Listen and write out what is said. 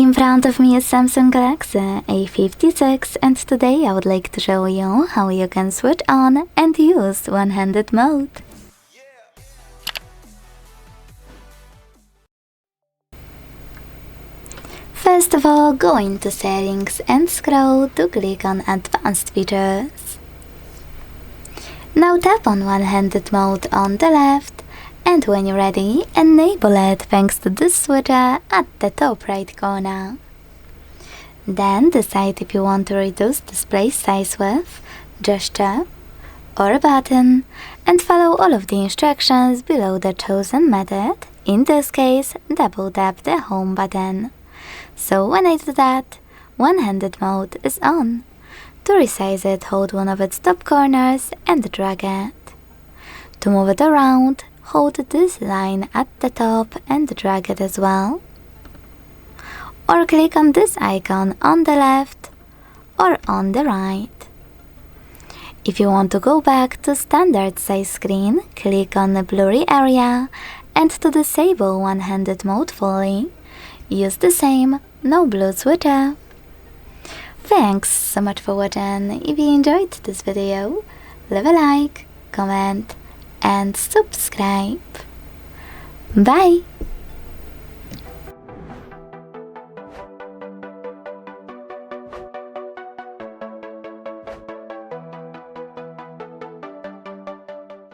In front of me is Samsung Galaxy A56 and today I would like to show you how you can switch on and use one-handed mode. First of all, go into settings and scroll to click on advanced features. Now tap on one-handed mode on the left, and when you're ready, enable it thanks to this switcher at the top right corner. Then decide if you want to reduce display size with gesture or a button, and follow all of the instructions below the chosen method. In this case, double tap the home button. So when I do that, one-handed mode is on. To resize it, hold one of its top corners and drag it. To move it around, hold this line at the top and drag it as well. Or click on this icon on the left or on the right. If you want to go back to standard size screen, click on the blurry area, and to disable one-handed mode fully, use the same no blue switcher. Thanks so much for watching. If you enjoyed this video, leave a like, comment and subscribe. Bye!